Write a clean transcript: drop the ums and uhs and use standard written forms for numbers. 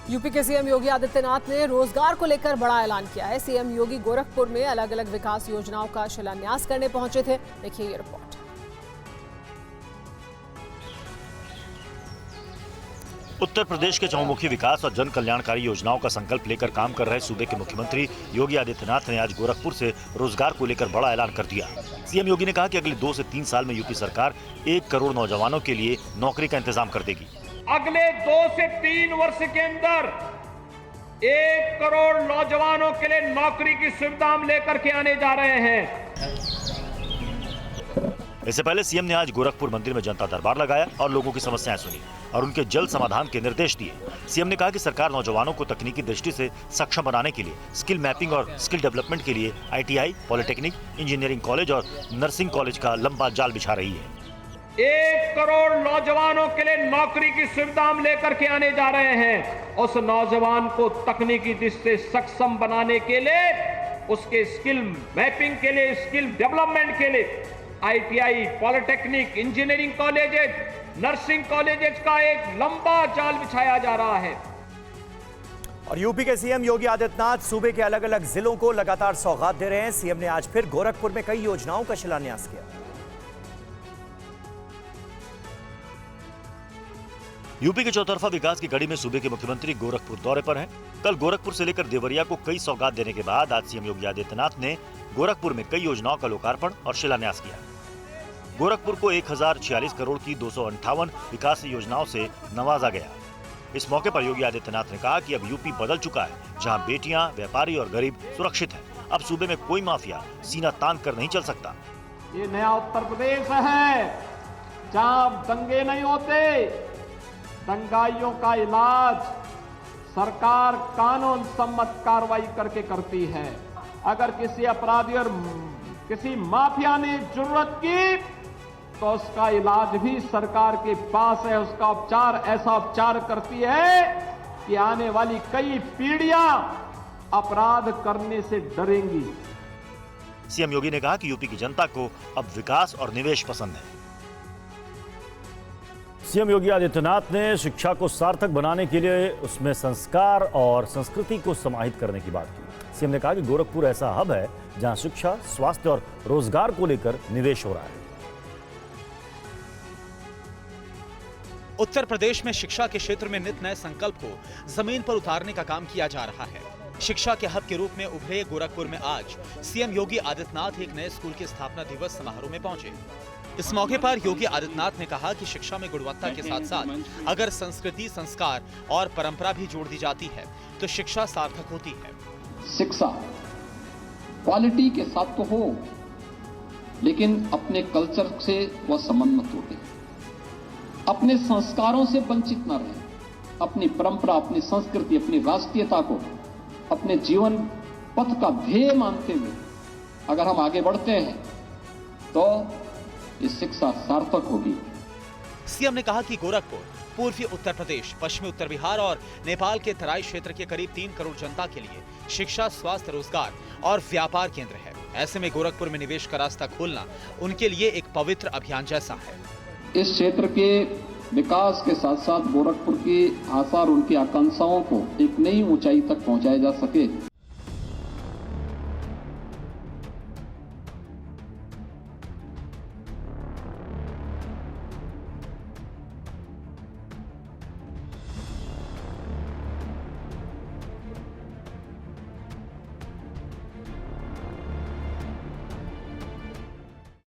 UP के CM Yogi Adityanath ने रोजगार को लेकर बड़ा ऐलान किया है। सीएम योगी गोरखपुर में अलग अलग विकास योजनाओं का शिलान्यास करने पहुंचे थे। देखिए ये रिपोर्ट। उत्तर प्रदेश के चहुमुखी विकास और जन कल्याणकारी योजनाओं का संकल्प लेकर काम कर रहे सूबे के मुख्यमंत्री योगी आदित्यनाथ ने आज गोरखपुर से रोजगार को लेकर बड़ा ऐलान कर दिया। सीएम योगी ने कहा कि अगले 2 से 3 साल में यूपी सरकार 1 करोड़ नौजवानों के लिए नौकरी का इंतजाम कर देगी। अगले 2 से 3 वर्ष के अंदर 1 करोड़ नौजवानों के लिए नौकरी की सुविधा हम लेकर के आने जा रहे हैं। इससे पहले सीएम ने आज गोरखपुर मंदिर में जनता दरबार लगाया और लोगों की समस्याएं सुनी और उनके जल्द समाधान के निर्देश दिए। सीएम ने कहा कि सरकार नौजवानों को तकनीकी दृष्टि से सक्षम बनाने के लिए स्किल मैपिंग और स्किल डेवलपमेंट के लिए ITI, पॉलिटेक्निक, इंजीनियरिंग कॉलेज और नर्सिंग कॉलेज का लंबा जाल बिछा रही है। 1 करोड़ नौजवानों के लिए नौकरी की सुविधा हम लेकर के आने जा रहे हैं। उस नौजवान को तकनीकी दृष्टि से सक्षम बनाने के लिए, उसके स्किल मैपिंग के लिए, स्किल डेवलपमेंट के लिए ITI, polytechnic, engineering colleges, nursing colleges का एक लंबा जाल बिछाया जा रहा है। और यूपी के सीएम योगी आदित्यनाथ सूबे के अलग अलग जिलों को लगातार सौगात दे रहे हैं। सीएम ने आज फिर गोरखपुर में कई योजनाओं का शिलान्यास किया। यूपी के चौतरफा विकास की कड़ी में सूबे के मुख्यमंत्री गोरखपुर दौरे पर हैं। कल गोरखपुर से लेकर देवरिया को कई सौगात देने के बाद आज सीएम योगी आदित्यनाथ ने गोरखपुर में कई योजनाओं का लोकार्पण और शिलान्यास किया। गोरखपुर को 1046 करोड़ की 258 विकास योजनाओं से नवाजा गया। इस मौके पर योगी आदित्यनाथ ने कहा कि अब यूपी बदल चुका है, जहां बेटियां, व्यापारी और गरीब सुरक्षित हैं। अब सूबे में कोई माफिया सीना तान कर नहीं चल सकता। ये नया उत्तर प्रदेश है, जहां दंगे नहीं होते। दंगाइयों का इलाज सरकार कानून सम्मत कार्रवाई करके करती है। अगर किसी अपराधी और किसी माफिया ने जरूरत की तो उसका इलाज भी सरकार के पास है। उसका उपचार ऐसा उपचार करती है कि आने वाली कई पीढ़ियां अपराध करने से डरेंगी। सीएम योगी ने कहा कि यूपी की जनता को अब विकास और निवेश पसंद है। सीएम योगी आदित्यनाथ ने शिक्षा को सार्थक बनाने के लिए उसमें संस्कार और संस्कृति को समाहित करने की बात की। सीएम ने कहा कि गोरखपुर ऐसा हब है जहां शिक्षा, स्वास्थ्य और रोजगार को लेकर निवेश हो रहा है। उत्तर प्रदेश में शिक्षा के क्षेत्र में नित नए संकल्प को जमीन पर उतारने का काम किया जा रहा है। शिक्षा के हब के रूप में उभरे गोरखपुर में आज सीएम योगी आदित्यनाथ एक नए स्कूल के स्थापना दिवस समारोह में पहुंचे। इस मौके पर योगी आदित्यनाथ ने कहा कि शिक्षा में गुणवत्ता के साथ साथ अगर संस्कृति, संस्कार और परंपरा भी जोड़ दी जाती है तो शिक्षा सार्थक होती है। शिक्षा क्वालिटी के साथ तो हो, लेकिन अपने कल्चर से वह संबंध मत टूटे, अपने संस्कारों से वंचित न रहे, अपनी परंपरा, अपनी संस्कृति, अपनी राष्ट्रीयता को अपने जीवन पथ का ध्येय मानते हुए अगर हम आगे बढ़ते हैं तो ये शिक्षा सार्थक होगी। सीएम ने कहा कि गोरखपुर पूर्वी उत्तर प्रदेश, पश्चिमी उत्तर बिहार और नेपाल के तराई क्षेत्र के करीब 3 करोड़ जनता के लिए शिक्षा, स्वास्थ्य, रोजगार और व्यापार केंद्र है। ऐसे में गोरखपुर में निवेश का रास्ता खोलना उनके लिए एक पवित्र अभियान जैसा है। इस क्षेत्र के विकास के साथ साथ गोरखपुर की आशा और उनकी आकांक्षाओं को एक नई ऊंचाई तक पहुंचाया जा सके।